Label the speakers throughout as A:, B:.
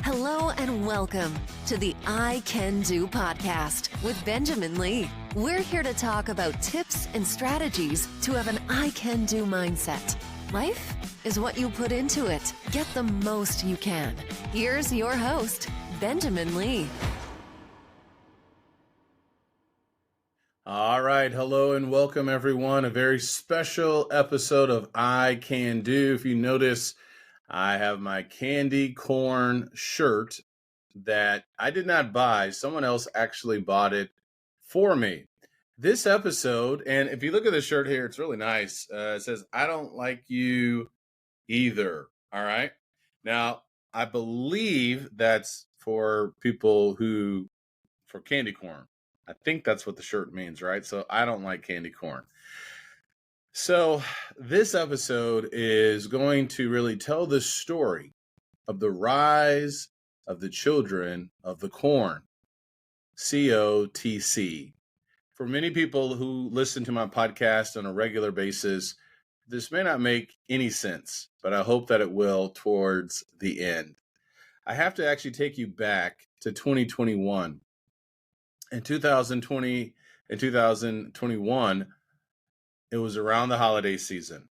A: Hello and welcome to the I Can Do podcast with Benjamin Lee. We're here to talk about tips and strategies to have an I Can Do mindset. Life is what you put into it. Get the most you can. Here's your host, Benjamin Lee.
B: All right. Hello and welcome, everyone. A very special episode of I Can Do. If you notice, I have my candy corn shirt that I did not buy. Someone else actually bought it for me. This episode, and if you look at the shirt here, it's really nice. It says, "I don't like you either." All right. Now, I believe that's for for candy corn. I think that's what the shirt means, right? So I don't like candy corn. So this episode is going to really tell the story of the rise of the children of the corn, COTC. For many people who listen to my podcast on a regular basis, this may not make any sense, but I hope that it will towards the end. I have to actually take you back to 2021. In 2020 and 2021, it was around the holiday season.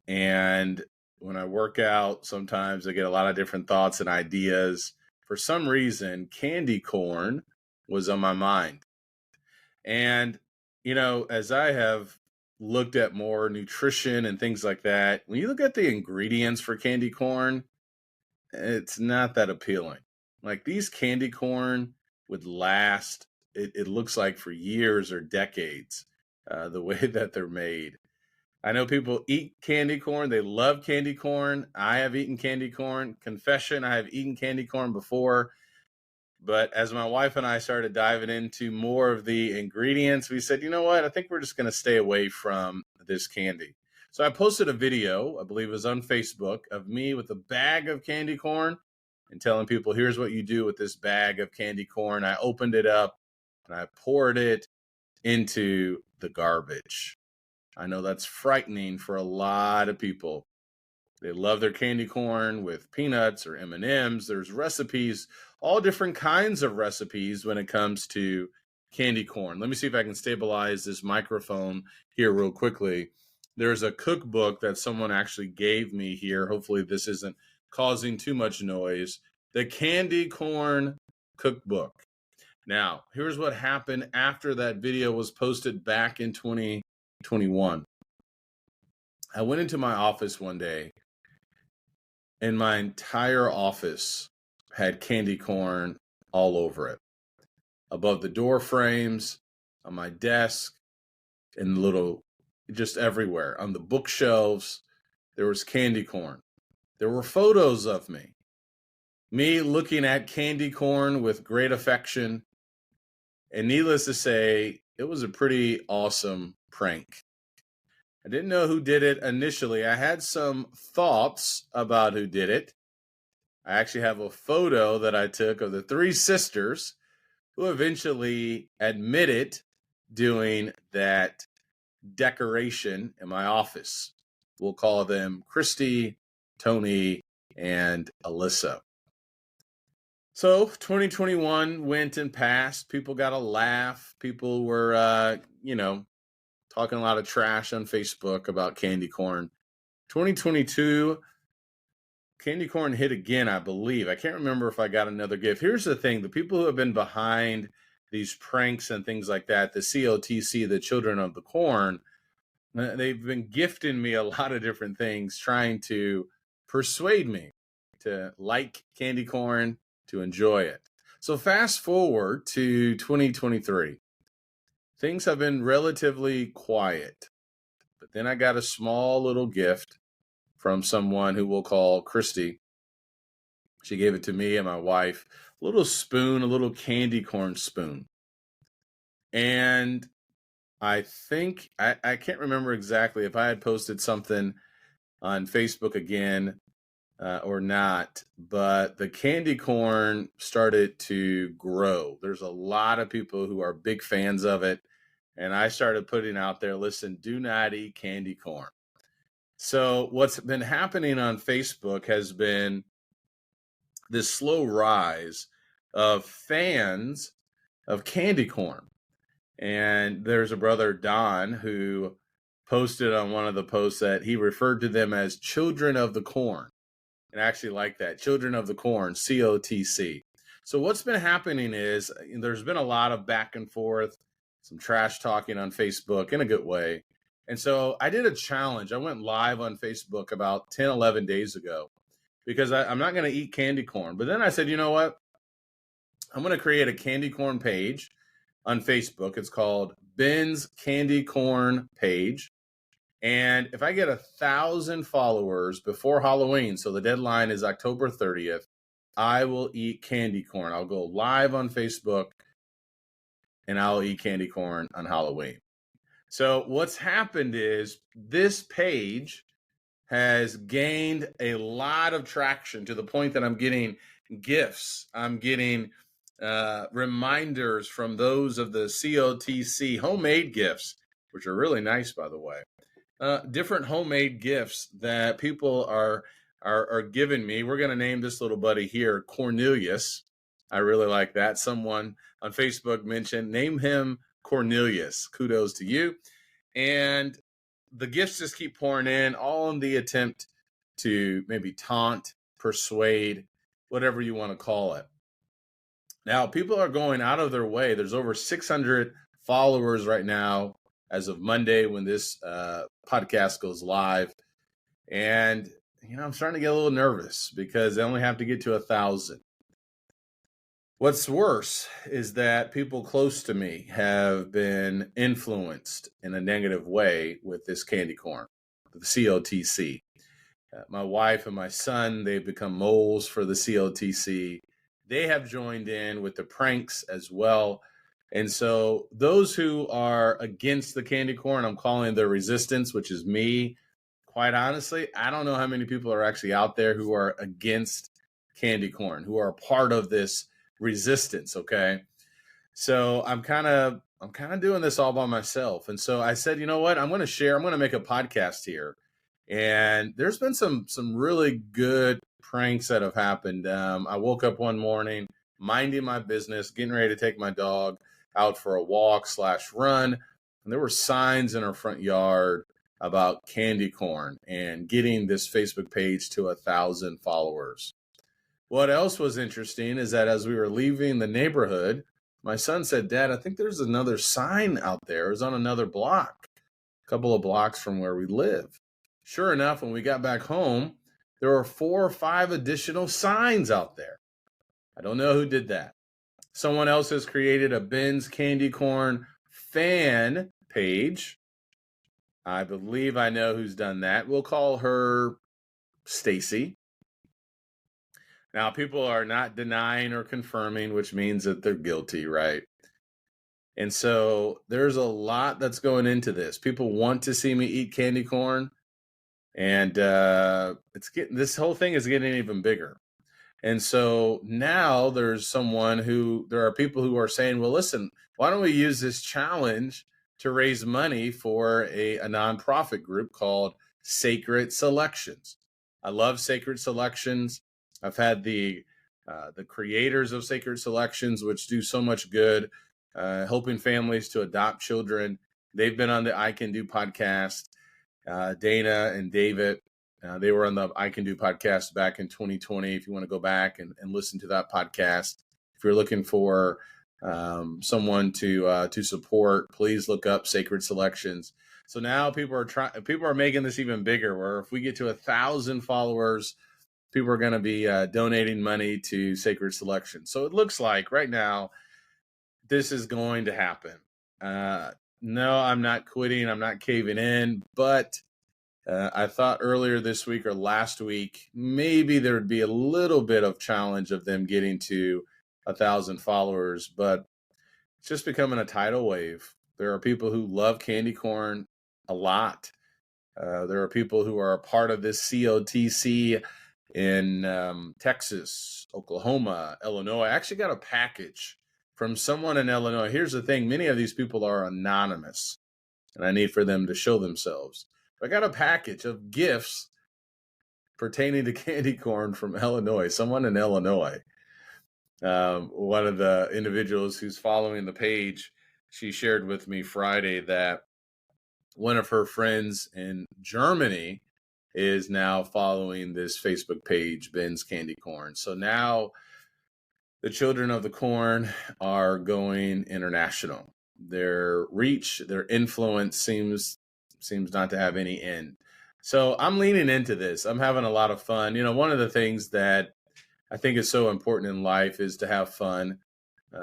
B: And when I work out, sometimes I get a lot of different thoughts and ideas. For some reason, candy corn was on my mind. And, as I have looked at more nutrition and things like that, when you look at the ingredients for candy corn, it's not that appealing. Like these candy corn would last, it looks like for years or decades, the way that they're made. I know people eat candy corn. They love candy corn. I have eaten candy corn. Confession, I have eaten candy corn before. But as my wife and I started diving into more of the ingredients, we said, you know what? I think we're just going to stay away from this candy. So I posted a video, I believe it was on Facebook, of me with a bag of candy corn and telling people, here's what you do with this bag of candy corn. I opened it up and I poured it into the garbage. I know that's frightening for a lot of people. They love their candy corn with peanuts or M&Ms. There's recipes, all different kinds of recipes when it comes to candy corn. Let me see if I can stabilize this microphone here real quickly. There's a cookbook that someone actually gave me here. Hopefully this isn't causing too much noise. The Candy Corn Cookbook. Now, here's what happened after that video was posted back in 2021. I went into my office one day and my entire office had candy corn all over it. Above the door frames, on my desk, just everywhere. On the bookshelves, there was candy corn. There were photos of me looking at candy corn with great affection. And needless to say, it was a pretty awesome prank. I didn't know who did it initially. I had some thoughts about who did it. I actually have a photo that I took of the three sisters who eventually admitted doing that decoration in my office. We'll call them Christy, Tony, and Alyssa. So 2021 went and passed. People got a laugh. People were, talking a lot of trash on Facebook about candy corn. 2022, candy corn hit again, I believe. I can't remember if I got another gift. Here's the thing. The people who have been behind these pranks and things like that, the COTC, the children of the corn, they've been gifting me a lot of different things, trying to persuade me to like candy corn, to enjoy it. So fast forward to 2023. Things have been relatively quiet, but then I got a small little gift from someone who we'll call Christy. She gave it to me and my wife, a little spoon, a little candy corn spoon. And I think, I can't remember exactly if I had posted something on Facebook again or not, but the candy corn started to grow. There's a lot of people who are big fans of it. And I started putting out there, listen, do not eat candy corn. So what's been happening on Facebook has been this slow rise of fans of candy corn. And there's a brother, Don, who posted on one of the posts that he referred to them as children of the corn. And I actually like that, children of the corn, COTC. So what's been happening is there's been a lot of back and forth, some trash talking on Facebook in a good way. And so I did a challenge. I went live on Facebook about 10, 11 days ago because I'm not going to eat candy corn. But then I said, you know what? I'm going to create a candy corn page on Facebook. It's called Ben's Candy Corn Page. And if I get 1,000 followers before Halloween, so the deadline is October 30th, I will eat candy corn. I'll go live on Facebook and I'll eat candy corn on Halloween. So what's happened is this page has gained a lot of traction to the point that I'm getting gifts. I'm getting reminders from those of the COTC homemade gifts, which are really nice, by the way. Different homemade gifts that people are giving me. We're going to name this little buddy here Cornelius. I really like that. Someone on Facebook mentioned, name him Cornelius. Kudos to you. And the gifts just keep pouring in, all in the attempt to maybe taunt, persuade, whatever you want to call it. Now, people are going out of their way. There's over 600 followers right now as of Monday when this podcast goes live. And, I'm starting to get a little nervous because I only have to get to 1,000. What's worse is that people close to me have been influenced in a negative way with this candy corn, the COTC. My wife and my son, they've become moles for the COTC. They have joined in with the pranks as well. And so those who are against the candy corn, I'm calling the resistance, which is me. Quite honestly, I don't know how many people are actually out there who are against candy corn, who are part of this resistance. Okay. So I'm kind of doing this all by myself. And so I said, you know what? I'm going to make a podcast here. And there's been some really good pranks that have happened. I woke up one morning, minding my business, getting ready to take my dog out for a walk/run. And there were signs in our front yard about candy corn and getting this Facebook page to 1,000 followers. What else was interesting is that as we were leaving the neighborhood, my son said, Dad, I think there's another sign out there. It's on another block, a couple of blocks from where we live. Sure enough, when we got back home, there were 4 or 5 additional signs out there. I don't know who did that. Someone else has created a Ben's Candy Corn fan page. I believe I know who's done that. We'll call her Stacy. Now, people are not denying or confirming, which means that they're guilty, right? And so there's a lot that's going into this. People want to see me eat candy corn, and this whole thing is getting even bigger. And so now there are people who are saying, well, listen, why don't we use this challenge to raise money for a nonprofit group called Sacred Selections? I love Sacred Selections. I've had the creators of Sacred Selections, which do so much good, helping families to adopt children. They've been on the I Can Do podcast. Dana and David, they were on the I Can Do podcast back in 2020. If you want to go back and listen to that podcast, if you're looking for someone to support, please look up Sacred Selections. So now people are making this even bigger, where if we get to 1,000 followers, people are going to be donating money to Sacred Selections. So it looks like right now this is going to happen. No, I'm not quitting. I'm not caving in. But I thought earlier this week or last week, maybe there would be a little bit of challenge of them getting to 1,000 followers. But it's just becoming a tidal wave. There are people who love candy corn a lot. There are people who are a part of this COTC in Texas, Oklahoma, Illinois. I actually got a package from someone in Illinois. Here's the thing. Many of these people are anonymous, and I need for them to show themselves. I got a package of gifts pertaining to candy corn from Illinois. Someone in Illinois. One of the individuals who's following the page, she shared with me Friday that one of her friends in Germany is now following this Facebook page, Ben's Candy Corn. So now the children of the corn are going international. Their reach, their influence seems not to have any end. So I'm leaning into this. I'm having a lot of fun. One of the things that I think is so important in life is to have fun.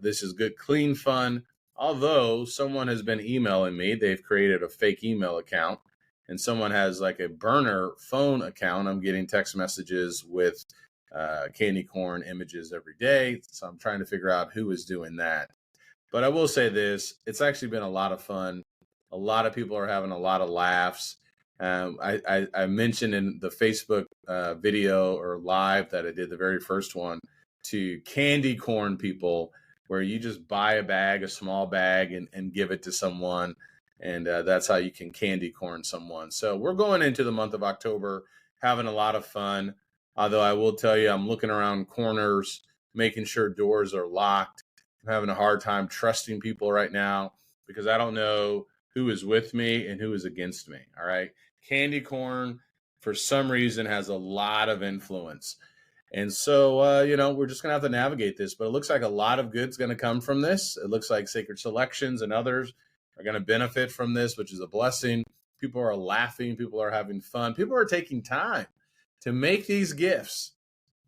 B: This is good, clean fun. Although someone has been emailing me, they've created a fake email account, and someone has like a burner phone account. I'm getting text messages with candy corn images every day. So I'm trying to figure out who is doing that. But I will say this, it's actually been a lot of fun. A lot of people are having a lot of laughs. I mentioned in the Facebook video or live that I did, the very first one, to candy corn people, where you just buy a small bag, and give it to someone. And that's how you can candy corn someone. So we're going into the month of October, having a lot of fun. Although I will tell you, I'm looking around corners, making sure doors are locked. I'm having a hard time trusting people right now because I don't know who is with me and who is against me. All right. Candy corn, for some reason, has a lot of influence. And so, we're just going to have to navigate this. But it looks like a lot of good's going to come from this. It looks like Sacred Selections and others are going to benefit from this, which is a blessing. People are laughing. People are having fun. People are taking time to make these gifts.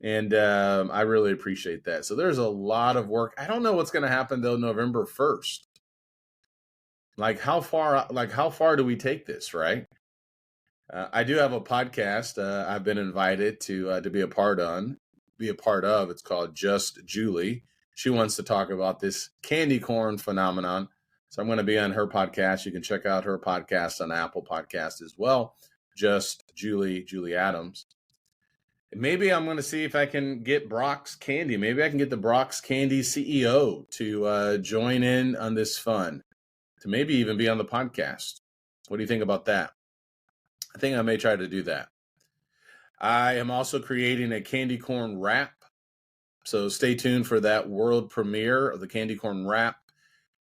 B: And I really appreciate that. So there's a lot of work. I don't know what's going to happen, though, November 1st. How far do we take this, right? I do have a podcast I've been invited to be a part of. It's called Just Julie. She wants to talk about this candy corn phenomenon. So I'm going to be on her podcast. You can check out her podcast on Apple Podcast as well. Just Julie Adams. Maybe I'm going to see if I can get Brock's Candy. Maybe I can get the Brock's Candy CEO to join in on this fun, to maybe even be on the podcast. What do you think about that? I think I may try to do that. I am also creating a candy corn wrap. So stay tuned for that world premiere of the candy corn wrap.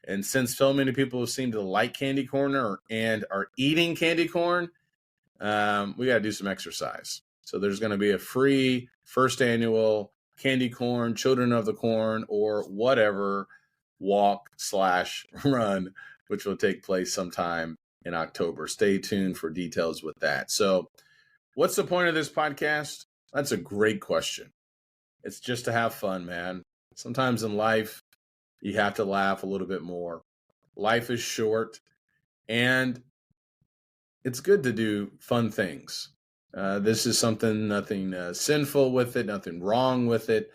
B: And since so many people seem to like candy corn and are eating candy corn, we got to do some exercise. So there's going to be a free first annual candy corn, children of the corn, or whatever walk/run, which will take place sometime in October. Stay tuned for details with that. So what's the point of this podcast? That's a great question. It's just to have fun, man. Sometimes in life, you have to laugh a little bit more. Life is short, and it's good to do fun things. This is nothing sinful with it, nothing wrong with it.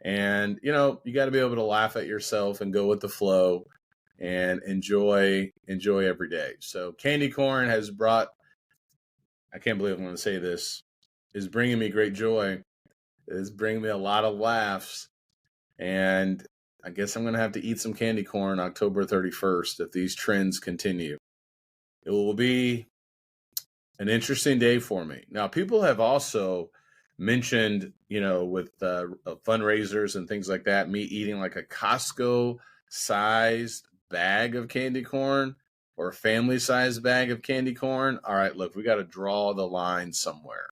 B: And, you got to be able to laugh at yourself and go with the flow and enjoy every day. So candy corn has brought, I can't believe I'm going to say this, is bringing me great joy. It's bringing me a lot of laughs. And I guess I'm going to have to eat some candy corn October 31st if these trends continue. It will be an interesting day for me. Now, people have also mentioned, with fundraisers and things like that, me eating like a Costco-sized bag of candy corn or a family-sized bag of candy corn. All right, look, we got to draw the line somewhere.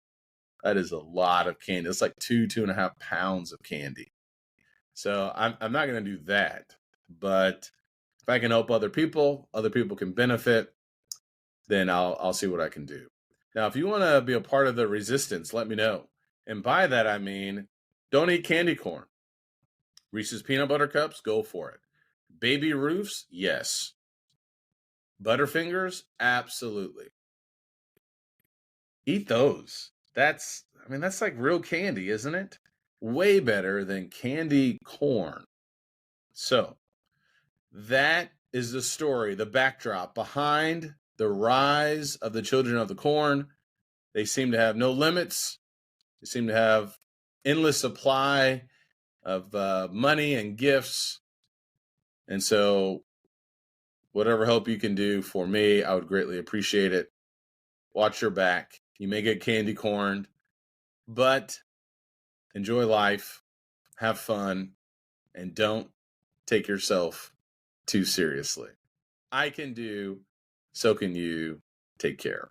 B: That is a lot of candy. It's like 2.5 pounds of candy. So I'm not going to do that. But if I can help other people can benefit, then I'll see what I can do. Now, if you want to be a part of the resistance, let me know. And by that, I mean, don't eat candy corn. Reese's Peanut Butter Cups, go for it. Baby Ruths, yes. Butterfingers, absolutely. Eat those. That's like real candy, isn't it? Way better than candy corn. So that is the story, the backdrop behind the rise of the children of the corn. They seem to have no limits. They seem to have endless supply of money and gifts. And so whatever help you can do for me, I would greatly appreciate it. Watch your back. You may get candy corned. But enjoy life, have fun, and don't take yourself too seriously. I can do, so can you. Take care.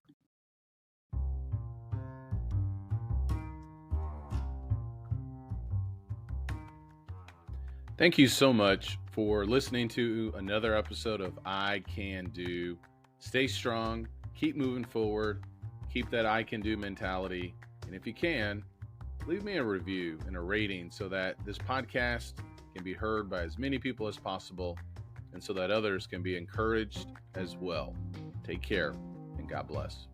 B: Thank you so much for listening to another episode of I Can Do. Stay strong, keep moving forward, keep that I can do mentality. And if you can, leave me a review and a rating so that this podcast can be heard by as many people as possible and so that others can be encouraged as well. Take care and God bless.